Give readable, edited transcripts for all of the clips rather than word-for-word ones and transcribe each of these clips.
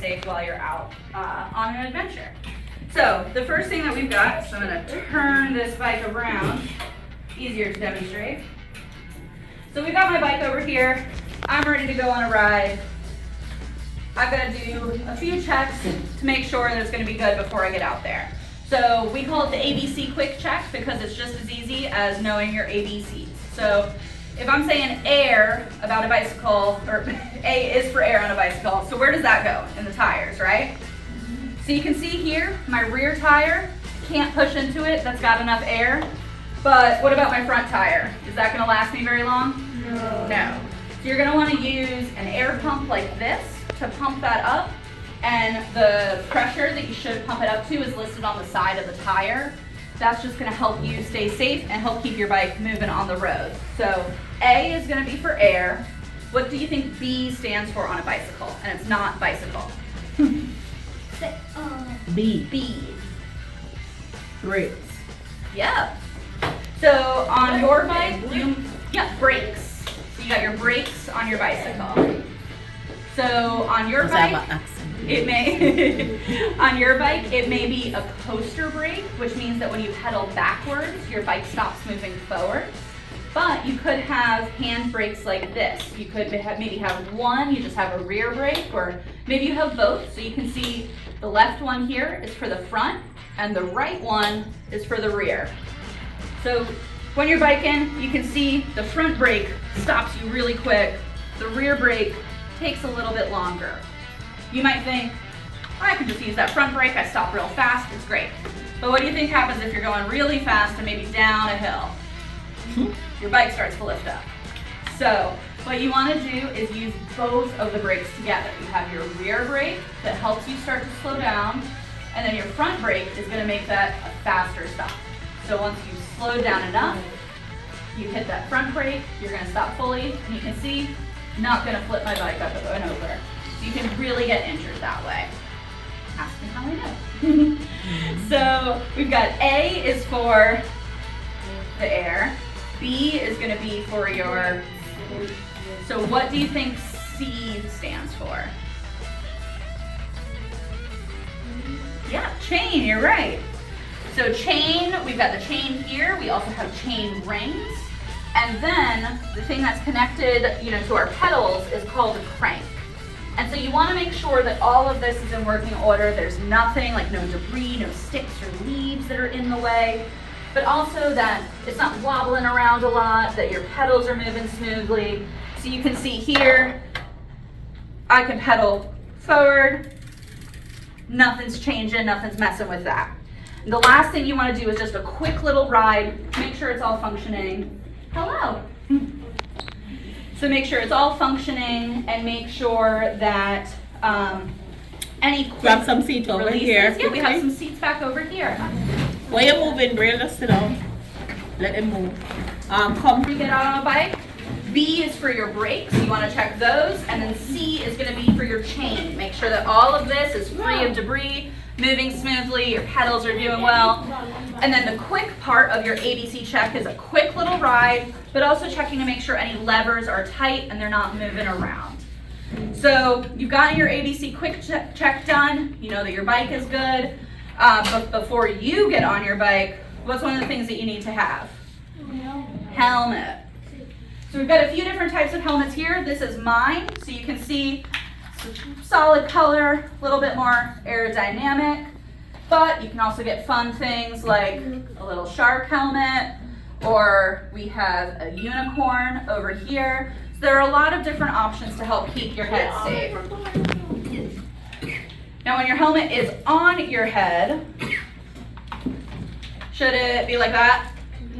safe while you're out on an adventure. So the first thing that we've got, so I'm going to turn this bike around, easier to demonstrate. So we've got my bike over here. I'm ready to go on a ride. I've got to do a few checks to make sure that it's going to be good before I get out there. So we call it the ABC quick check because it's just as easy as knowing your ABCs. So if I'm saying air about a bicycle, or A is for air on a bicycle, so where does that go? In the tires, right? So you can see here, my rear tire can't push into it, that's got enough air. But what about my front tire? Is that gonna last me very long? No. So you're gonna wanna use an air pump like this to pump that up. And the pressure that you should pump it up to is listed on the side of the tire. That's just gonna help you stay safe and help keep your bike moving on the road. So A is gonna be for air. What do you think B stands for on a bicycle? And it's not bicycle. B. Brakes. Yeah. So on your bike, brakes. So you got your brakes on your bicycle. So on your bike, it may on your bike it may be a coaster brake, which means that when you pedal backwards, your bike stops moving forward. But you could have hand brakes like this. You could maybe have one, you just have a rear brake, or maybe you have both. So you can see the left one here is for the front, and the right one is for the rear. So when you're biking, you can see the front brake stops you really quick. The rear brake takes a little bit longer. You might think, I can just use that front brake, I stop real fast, it's great. But what do you think happens if you're going really fast and maybe down a hill? Your bike starts to lift up. So what you want to do is use both of the brakes together. You have your rear brake that helps you start to slow down, and then your front brake is going to make that a faster stop. So once you slow down enough, you hit that front brake, you're going to stop fully, and you can see, not going to flip my bike up and over. So you can really get injured that way. Ask me how I know. So we've got A is for the air. B is going to be for your, so what do you think C stands for? Yeah, chain, you're right. So chain, we've got the chain here. We also have chain rings. And then the thing that's connected, to our pedals is called a crank. And so you want to make sure that all of this is in working order. There's nothing, like no debris, no sticks or leaves that are in the way. But also that it's not wobbling around a lot, that your pedals are moving smoothly. So you can see here, I can pedal forward, nothing's changing, nothing's messing with that. And the last thing you want to do is just a quick little ride, make sure it's all functioning. Hello. So make sure it's all functioning and make sure that any quick Grab some seat over releases. here. Yeah, we have some seats back over here. While you're moving, Braille, just sit down. Let him move. Come. You get out on a bike. B is for your brakes. You want to check those. And then C is going to be for your chain. Make sure that all of this is free of debris, moving smoothly, your pedals are doing well. And then the quick part of your ABC check is a quick little ride, but also checking to make sure any levers are tight and they're not moving around. So you've gotten your ABC quick check done. You know that your bike is good. But before you get on your bike, what's one of the things that you need to have? Helmet. So we've got a few different types of helmets here. This is mine, so you can see solid color, a little bit more aerodynamic, but you can also get fun things like a little shark helmet, or we have a unicorn over here. So there are a lot of different options to help keep your head safe. Now when your helmet is on your head, should it be like that?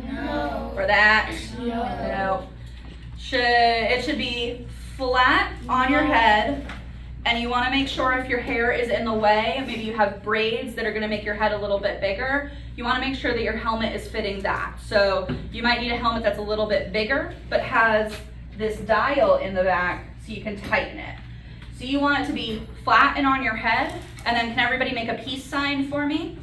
No. Or that? No. It should be flat on your head, and you want to make sure if your hair is in the way, maybe you have braids that are going to make your head a little bit bigger, you want to make sure that your helmet is fitting that. So you might need a helmet that's a little bit bigger, but has this dial in the back so you can tighten it. So you want it to be flat and on your head, and then can everybody make a peace sign for me?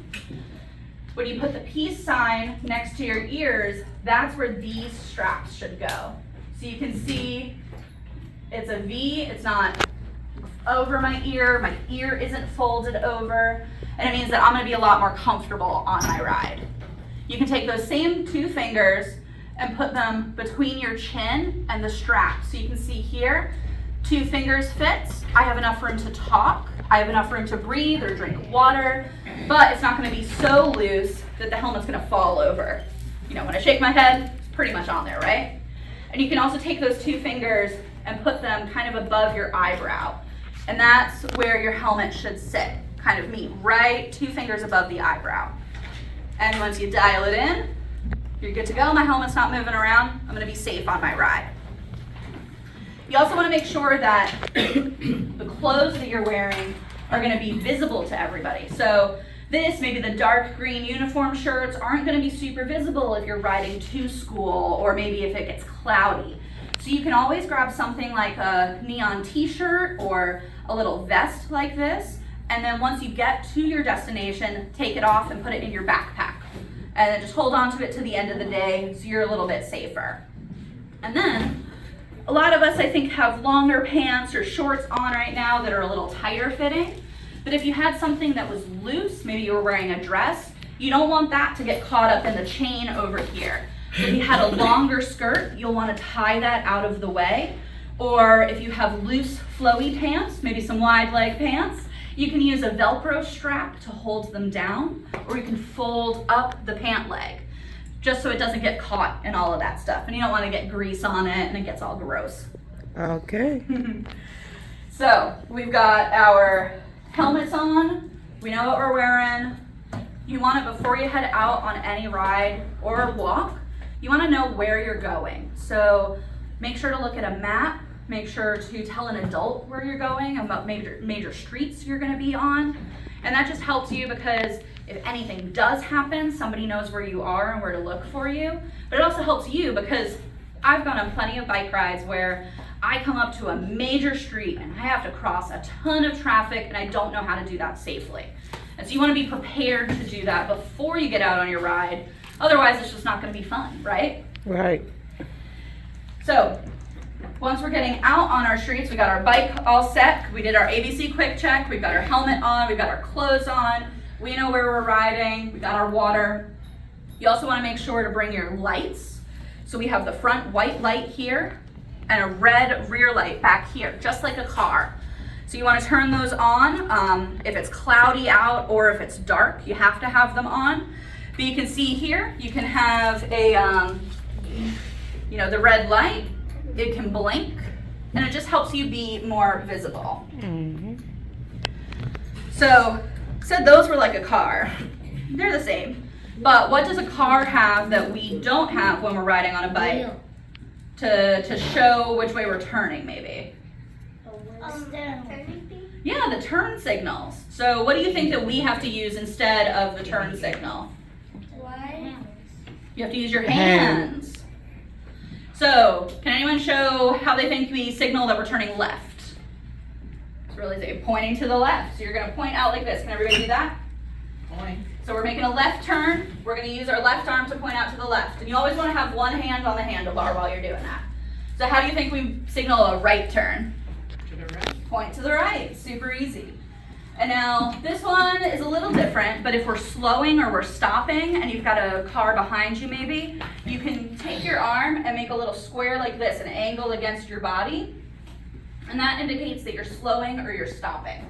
When you put the peace sign next to your ears, that's where these straps should go. So you can see it's a V, it's not over my ear isn't folded over, and it means that I'm gonna be a lot more comfortable on my ride. You can take those same 2 fingers and put them between your chin and the strap. So you can see here, 2 fingers fits. I have enough room to talk. I have enough room to breathe or drink water, but it's not gonna be so loose that the helmet's gonna fall over. You know, when I shake my head, it's pretty much on there, right? And you can also take those 2 fingers and put them kind of above your eyebrow. And that's where your helmet should sit, kind of meet right 2 fingers above the eyebrow. And once you dial it in, you're good to go. My helmet's not moving around. I'm gonna be safe on my ride. You also wanna make sure that the clothes that you're wearing are gonna be visible to everybody. So maybe the dark green uniform shirts aren't gonna be super visible if you're riding to school, or maybe if it gets cloudy. So you can always grab something like a neon t-shirt or a little vest like this, and then once you get to your destination, take it off and put it in your backpack. And then just hold on to it to the end of the day so you're a little bit safer. And then, a lot of us I think have longer pants or shorts on right now that are a little tighter fitting. But if you had something that was loose, maybe you were wearing a dress, you don't want that to get caught up in the chain over here. So if you had a longer skirt, you'll want to tie that out of the way. Or if you have loose flowy pants, maybe some wide leg pants, you can use a Velcro strap to hold them down, or you can fold up the pant leg, just so it doesn't get caught in all of that stuff. And you don't want to get grease on it and it gets all gross. Okay. So we've got our helmets on, we know what we're wearing. You want it before you head out on any ride or walk, you want to know where you're going. So make sure to look at a map, make sure to tell an adult where you're going and what major streets you're going to be on. And that just helps you because if anything does happen, somebody knows where you are and where to look for you. But it also helps you because I've gone on plenty of bike rides where I come up to a major street and I have to cross a ton of traffic and I don't know how to do that safely. And so you want to be prepared to do that before you get out on your ride. Otherwise, it's just not going to be fun, right? Right. So once we're getting out on our streets, we got our bike all set. We did our ABC quick check. We've got our helmet on. We've got our clothes on. We know where we're riding. We got our water. You also want to make sure to bring your lights. So we have the front white light here and a red rear light back here, just like a car. So you want to turn those on if it's cloudy out or if it's dark, you have to have them on. But you can see here, you can have a, the red light, it can blink, and it just helps you be more visible. Mm-hmm. So, said those were like a car. They're the same. But what does a car have that we don't have when we're riding on a bike? To show which way we're turning, maybe. Yeah, the turn signals. So what do you think that we have to use instead of the turn signal? You have to use your hands. So, can anyone show how they think we signal that we're turning left? It's really easy. Pointing to the left. So you're going to point out like this. Can everybody do that? Point. So we're making a left turn. We're going to use our left arm to point out to the left. And you always want to have one hand on the handlebar while you're doing that. So how do you think we signal a right turn? To the right. Point to the right. Super easy. And now this one is a little different, but if we're slowing or we're stopping and you've got a car behind you maybe, you can take your arm and make a little square like this, an angle against your body. And that indicates that you're slowing or you're stopping.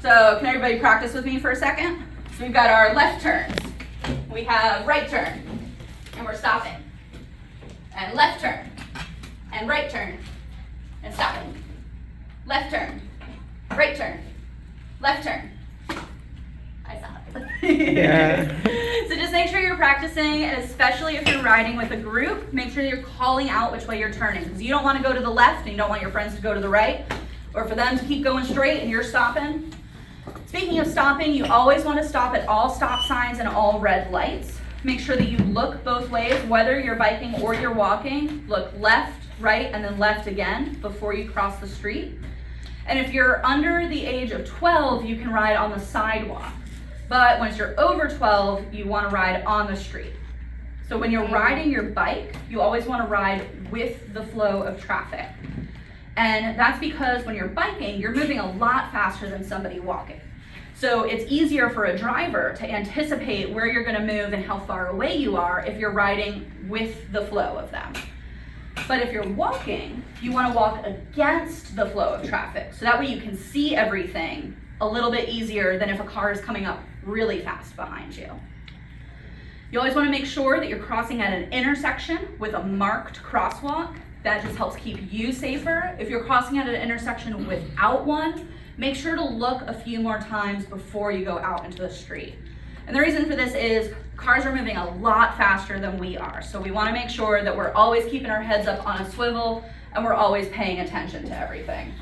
So can everybody practice with me for a second? So we've got our left turns. We have right turn, and we're stopping. And left turn, and right turn, and stopping. Left turn, right turn, left turn. I stopped. Yeah. So just make sure you're practicing, and especially if you're riding with a group, make sure you're calling out which way you're turning. Because you don't want to go to the left, and you don't want your friends to go to the right, or for them to keep going straight and you're stopping. Speaking of stopping, you always want to stop at all stop signs and all red lights. Make sure that you look both ways, whether you're biking or you're walking. Look left, right, and then left again before you cross the street. And if you're under the age of 12, you can ride on the sidewalk. But once you're over 12, you want to ride on the street. So when you're riding your bike, you always want to ride with the flow of traffic. And that's because when you're biking, you're moving a lot faster than somebody walking. So it's easier for a driver to anticipate where you're gonna move and how far away you are if you're riding with the flow of them. But if you're walking, you wanna walk against the flow of traffic. So that way you can see everything a little bit easier than if a car is coming up really fast behind you. You always wanna make sure that you're crossing at an intersection with a marked crosswalk. That just helps keep you safer. If you're crossing at an intersection without one, make sure to look a few more times before you go out into the street. And the reason for this is cars are moving a lot faster than we are. So we wanna make sure that we're always keeping our heads up on a swivel and we're always paying attention to everything.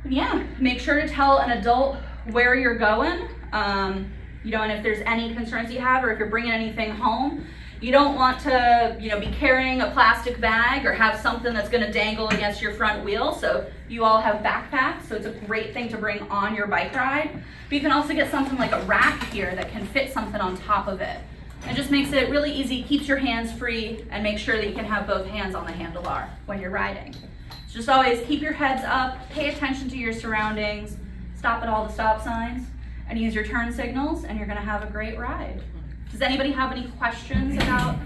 And yeah, make sure to tell an adult where you're going. And if there's any concerns you have or if you're bringing anything home, you don't want to, be carrying a plastic bag or have something that's gonna dangle against your front wheel. So you all have backpacks, so it's a great thing to bring on your bike ride. But you can also get something like a rack here that can fit something on top of it. It just makes it really easy, keeps your hands free, and make sure that you can have both hands on the handlebar when you're riding. So just always keep your heads up, pay attention to your surroundings, stop at all the stop signs, and use your turn signals, and you're gonna have a great ride. Does anybody have any questions about?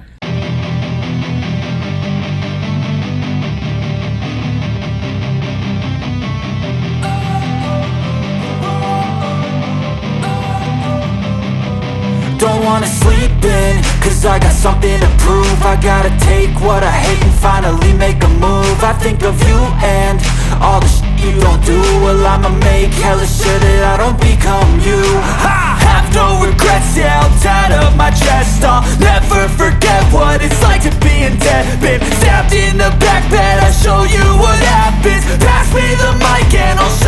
Don't wanna sleep in, cause I got something to prove. I gotta take what I hate and finally make a move. I think of you and all the shit you don't do. Well, I'ma make hella sure that I don't become you. I have no regrets, yeah, I'll tie up my chest. I'll never forget what it's like to be in debt. Been stabbed in the back bed, I'll show you what happens. Pass me the mic and I'll show